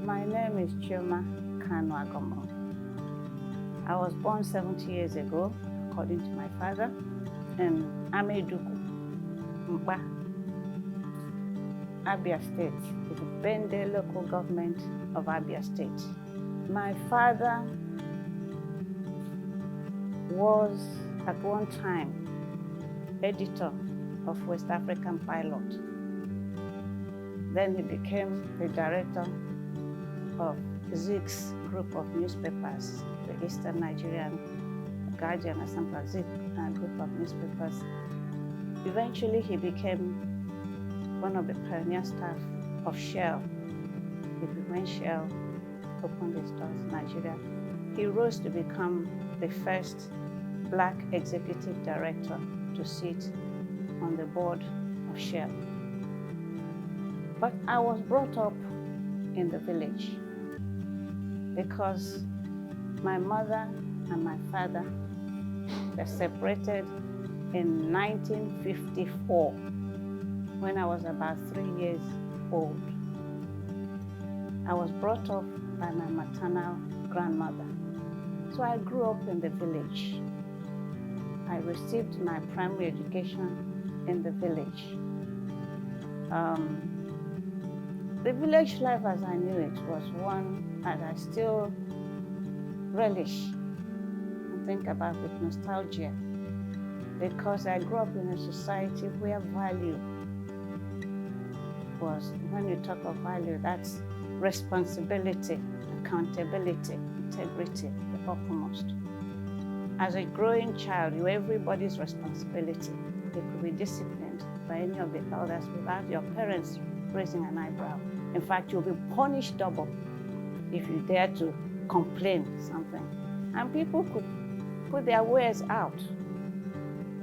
My name is CHIOMA Agommo. I was born 70 years ago, according to my father, in Ameduku, Mba, Abia State, the Bende local government of Abia State. My father was at one time editor of West African Pilot. Then he became the director of Zig's group of newspapers, the Eastern Nigerian Guardian or something, Zig group of newspapers. Eventually, he became one of the pioneer staff of Shell. When Shell opened its doors in Nigeria, he rose to become the first Black executive director to sit on the board of Shell. But I was brought up in the village because my mother and my father were separated in 1954 when I was about 3 years old. I was brought up by my maternal grandmother. So I grew up in the village. I received my primary education in the village. The village life as I knew it was one that I still relish and think about with nostalgia, because I grew up in a society where value was, when you talk of value, that's responsibility, accountability, integrity, the uppermost. As a growing child, you're everybody's responsibility. You could be disciplined by any of the elders without your parents raising an eyebrow. In fact, you'll be punished double if you dare to complain something. And people could put their wares out.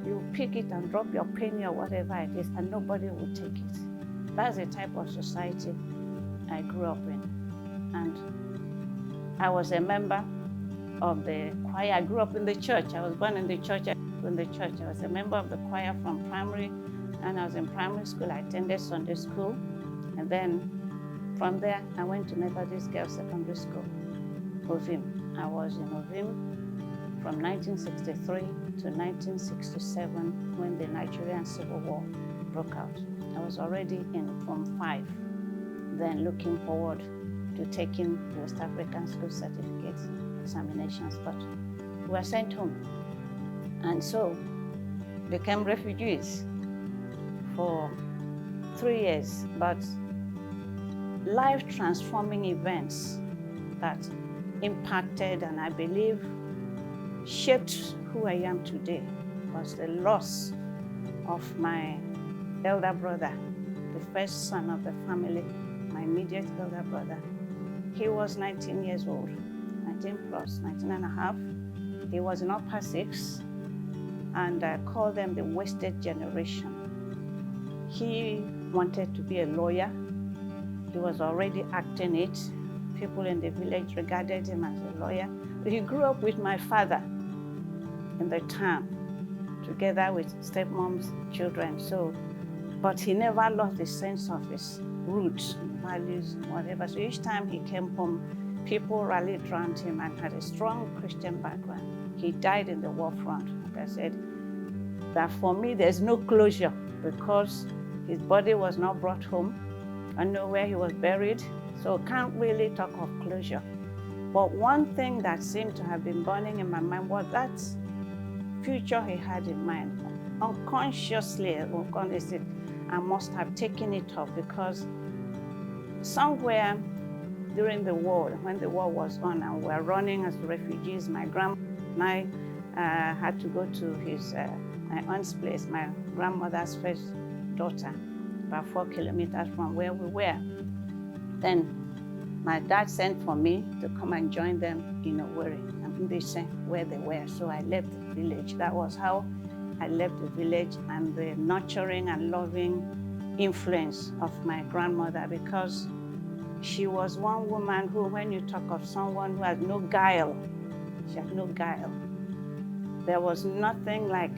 You pick it and drop your penny or whatever it is, and nobody will take it. That's the type of society I grew up in. And I was a member of the choir. I grew up in the church. I was born in the church. I was a member of the choir from primary, and I was in primary school. I attended Sunday school, and then from there I went to Methodist Girls Secondary School, Ovim. I was in Ovim from 1963 to 1967 when the Nigerian Civil War broke out. I was already in Form 5, then looking forward to taking the West African School Certificate examinations, but we were sent home. And so became refugees for 3 years, but life-transforming events that impacted and I believe shaped who I am today was the loss of my elder brother, the first son of the family, my immediate elder brother. He was 19 years old, 19 plus, 19 and a half. He was in upper 6, and I call them the wasted generation. He wanted to be a lawyer. He was already acting it. People in the village regarded him as a lawyer. He grew up with my father in the town, together with stepmom's children. But he never lost the sense of his roots, values, whatever. So each time he came home, people rallied around him and had a strong Christian background. He died in the war front. Like I said, that for me, there's no closure because his body was not brought home. I know where he was buried, so can't really talk of closure. But one thing that seemed to have been burning in my mind was that future he had in mind. Unconsciously, I must have taken it up because somewhere during the war, when the war was on and we were running as refugees, my grandma and I had to go to my aunt's place, my grandmother's first daughter, about 4 kilometers from where we were. Then my dad sent for me to come and join them in Owerri, and they sent where they were. So I left the village. That was how I left the village and the nurturing and loving influence of my grandmother, because she was one woman who, when you talk of someone who has no guile, she had no guile. There was nothing like,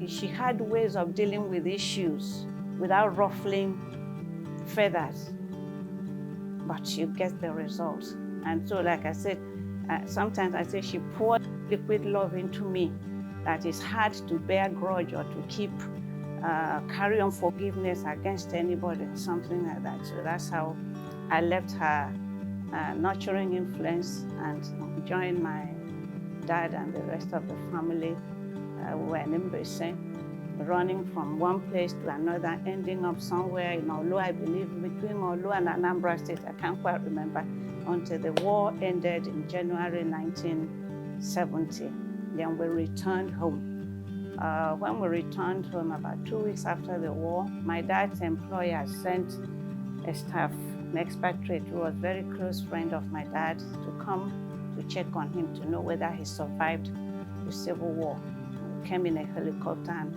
she had ways of dealing with issues without ruffling feathers. but you get the results. And so, like I said, sometimes I say she poured liquid love into me that is hard to bear grudge or to keep, carry on forgiveness against anybody, something like that. So that's how I left her nurturing influence and joined my dad and the rest of the family. We were in Mbese, running from one place to another, ending up somewhere in Olu, I believe, between Olu and Anambra State. I can't quite remember, until the war ended in January 1970. Then we returned home. When we returned home, about 2 weeks after the war, my dad's employer sent a staff, an expatriate who was a very close friend of my dad, to come to check on him to know whether he survived the Civil War. He came in a helicopter, and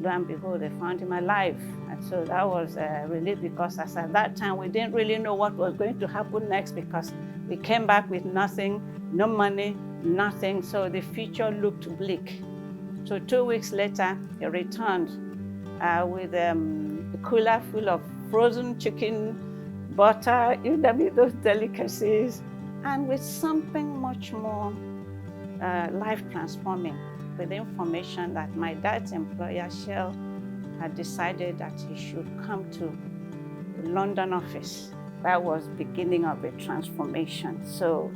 lo and behold, they found him alive. And so that was a relief, because as at that time, we didn't really know what was going to happen next, because we came back with nothing, no money, nothing. So the future looked bleak. So 2 weeks later, he returned with a cooler full of frozen chicken, butter, those delicacies, and with something much more life-transforming, with information that my dad's employer, Shell, had decided that he should come to the London office. That was the beginning of a transformation. So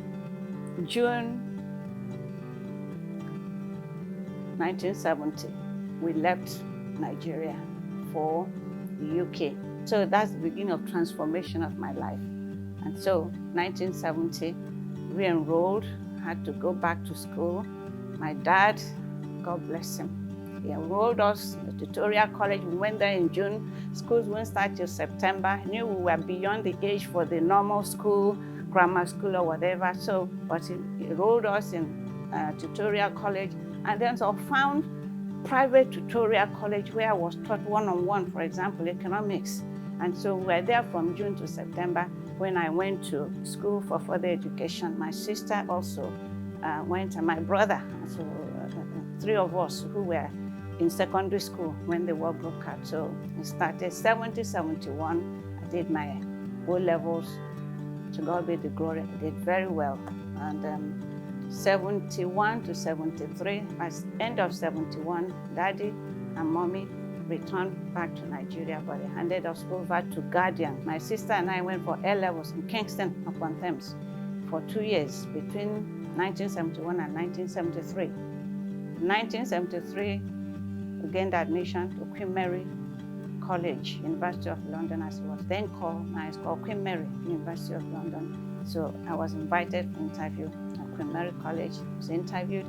June 1970, we left Nigeria for the UK. So that's the beginning of transformation of my life. And so 1970, re-enrolled, had to go back to school. My dad, God bless him, he enrolled us in the tutorial college. We went there in June. Schools wouldn't start till September. He knew we were beyond the age for the normal school, grammar school or whatever. So, but he enrolled us in tutorial college, and then so found private tutorial college where I was taught one-on-one, for example, economics. And so we were there from June to September. When I went to school for further education, my sister also went, and my brother. So three of us who were in secondary school when the war broke out. So we started 70, 71. I did my O-levels. To God be the glory. I did very well. And 71 to 73, by the end of 71, Daddy and Mommy returned back to Nigeria, but they handed us over to Guardian. My sister and I went for A-levels in Kingston upon Thames for 2 years, between 1971 and 1973. In 1973, we gained admission to Queen Mary College, University of London, as it was then called. Now it's called Queen Mary, University of London. So I was invited for interview at Queen Mary College, was interviewed,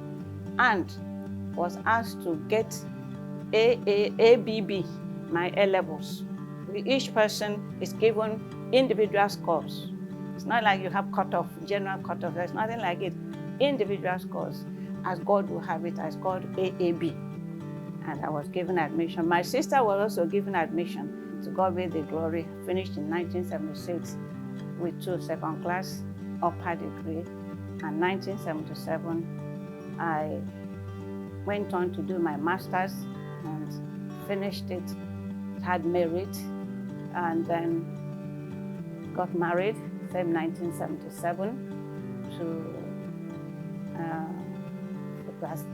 and was asked to get ABB, my A-levels. Each person is given individual scores. It's not like you have cutoff, general cutoff. There's nothing like it. Individual scores, as God will have it, as called AAB. And I was given admission. My sister was also given admission. To God be the glory. Finished in 1976 with 2 second class upper degree. And 1977, I went on to do my master's and finished it, had merit, and then got married, same 1977, to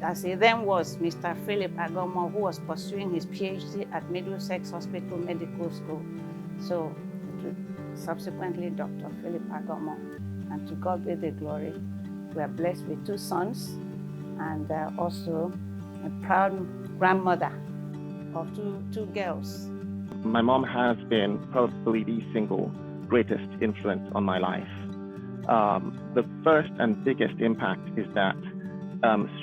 as he then was, Mr. Philip Agomo, who was pursuing his PhD at Middlesex Hospital Medical School. So subsequently, Dr. Philip Agomo. And to God be the glory. We are blessed with 2 sons and also a proud grandmother of two girls. My mom has been probably the single greatest influence on my life. The first and biggest impact is that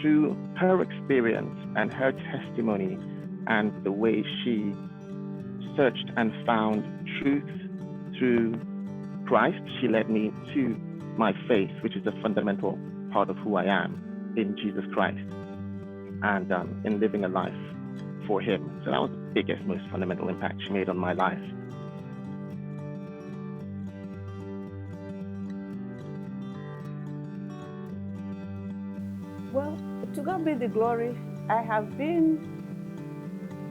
through her experience and her testimony and the way she searched and found truth through Christ, she led me to my faith, which is a fundamental part of who I am in Jesus Christ, and in living a life for Him. So that was the biggest, most fundamental impact she made on my life. Well, to God be the glory. I have been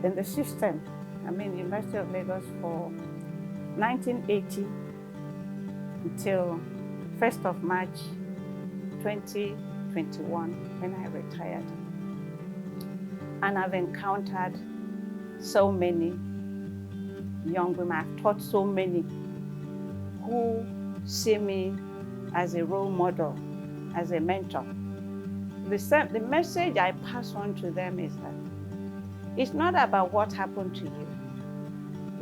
in the system, University of Lagos, for 1980 until 1st of March 2021 when I retired. And I've encountered so many young women. I've taught so many who see me as a role model, as a mentor. The message I pass on to them is that it's not about what happened to you.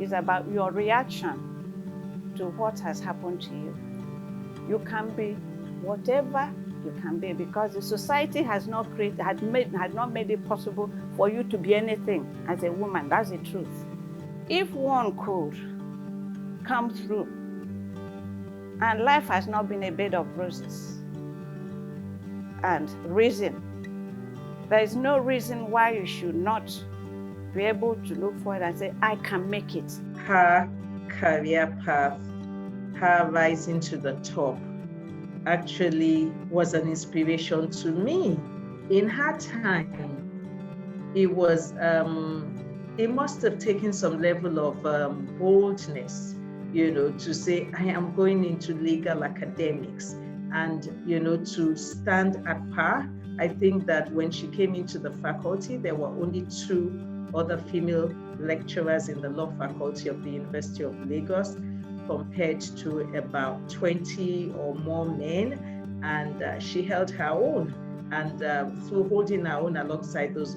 It's about your reaction to what has happened to you. You can be whatever you can be, because the society has not made it possible for you to be anything as a woman. That's the truth. If one could come through and life has not been a bed of roses and reason, there is no reason why you should not be able to look forward and say, I can make it. Her career path, her rising to the top, actually was an inspiration to me. In her time, it was, it must have taken some level of boldness, to say, I am going into legal academics and, to stand at par. I think that when she came into the faculty, there were only 2 other female lecturers in the law faculty of the University of Lagos, compared to about 20 or more men, and she held her own. And through holding our own alongside those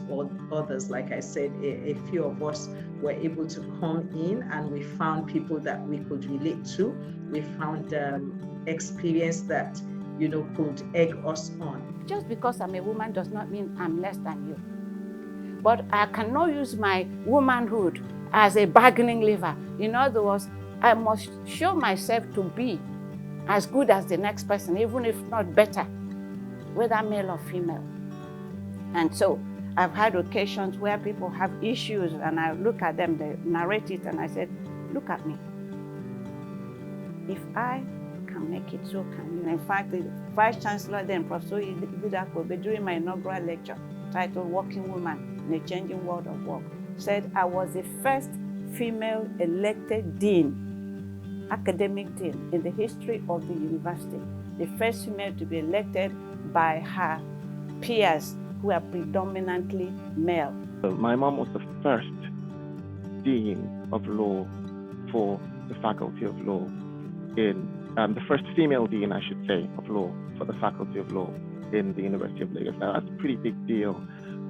others, like I said, a few of us were able to come in, and we found people that we could relate to. We found experience that, could egg us on. Just because I'm a woman does not mean I'm less than you. But I cannot use my womanhood as a bargaining lever. In other words, I must show myself to be as good as the next person, even if not better, whether male or female. And so I've had occasions where people have issues and I look at them, they narrate it, and I said, look at me. If I can make it, so can you. In fact, the Vice Chancellor then, Prof. during my inaugural lecture titled Working Woman in a Changing World of Work, said I was the first female elected dean, academic dean, in the history of the university, the first female to be elected by her peers who are predominantly male. My mom was the first dean of law for the Faculty of Law, the first female dean, I should say, of law for the Faculty of Law in the University of Lagos. Now, that's a pretty big deal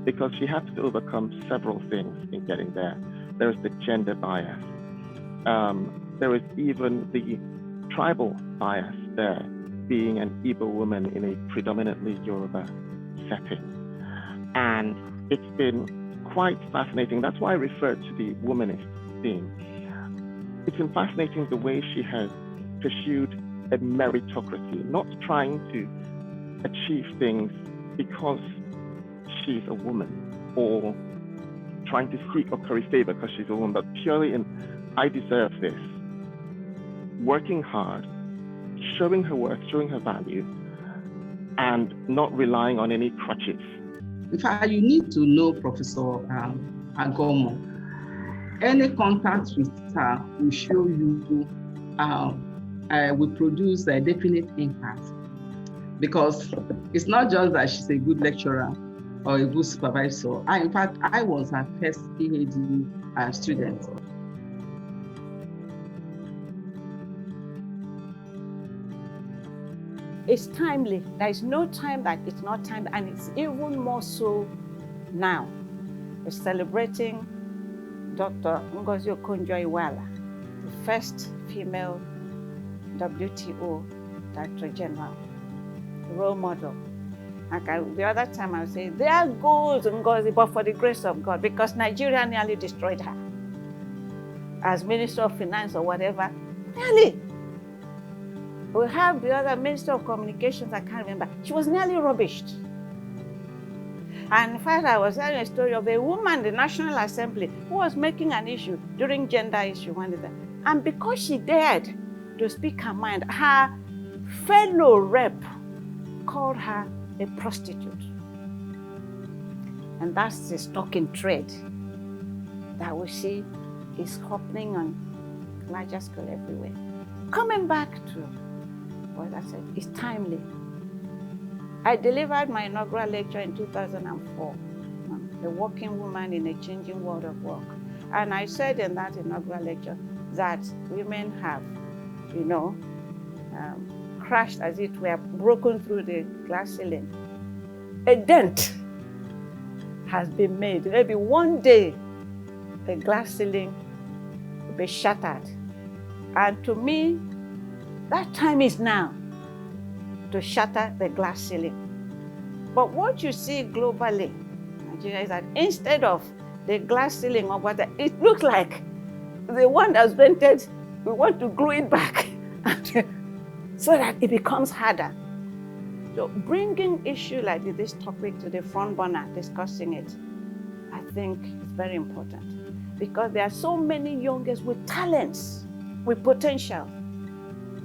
because she had to overcome several things in getting there. There was the gender bias. There was even the tribal bias there, being an Igbo woman in a predominantly Yoruba setting. And it's been quite fascinating. That's why I referred to the womanist theme. It's been fascinating the way she has pursued a meritocracy, not trying to achieve things because she's a woman or trying to seek or curry favor because she's a woman, but purely in, I deserve this. Working hard, showing her worth, showing her value, and not relying on any crutches. In fact, you need to know Professor Agomo. Any contact with her will show you, will produce a definite impact. Because it's not just that she's a good lecturer or a good supervisor. In fact, I was her first PhD student. It's timely. There is no time that it's not timely, and it's even more so now. We're celebrating Dr. Ngozi Okonjo-Iweala, the first female WTO Director General, role model. The other time I would say, there goes Ngozi, but for the grace of God, because Nigeria nearly destroyed her. As Minister of Finance or whatever, nearly. We have the other Minister of Communications, I can't remember. She was nearly rubbished. And in fact, I was telling a story of a woman in the National Assembly who was making an issue during gender issue. And because she dared to speak her mind, her fellow rep called her a prostitute. And that's the stalking trade that we see is happening on larger scale everywhere. Coming back to But I said, it's timely. I delivered my inaugural lecture in 2004, The Working Woman in a Changing World of Work. And I said in that inaugural lecture that women have, crashed, as it were, broken through the glass ceiling. A dent has been made. Maybe one day, the glass ceiling will be shattered. And to me, that time is now to shatter the glass ceiling. But what you see globally, Nigeria, is that instead of the glass ceiling or whatever, it looks like the one that's dented, we want to glue it back so that it becomes harder. So bringing issue like this topic to the front burner, discussing it, I think is very important, because there are so many young girls with talents, with potential,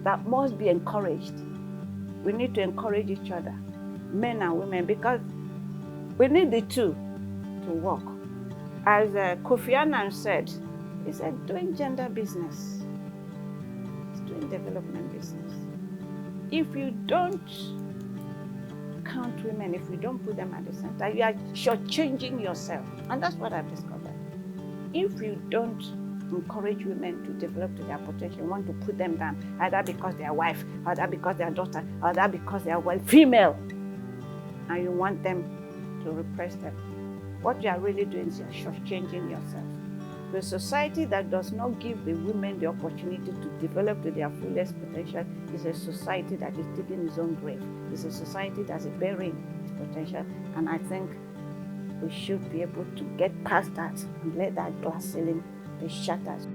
that must be encouraged. We need to encourage each other, men and women, because we need the two to work. As Kofi Annan said, he said, doing gender business is doing development business. If you don't count women, if you don't put them at the center, you are shortchanging yourself. And that's what I've discovered. If you don't encourage women to develop to their potential, you want to put them down, either because they are wife, either because they are daughter, either because they are female, and you want them to repress them, what you are really doing is you are shortchanging yourself. The society that does not give the women the opportunity to develop to their fullest potential is a society that is digging its own grave. It's a society that is burying its potential. And I think we should be able to get past that and let that glass ceiling be shattered.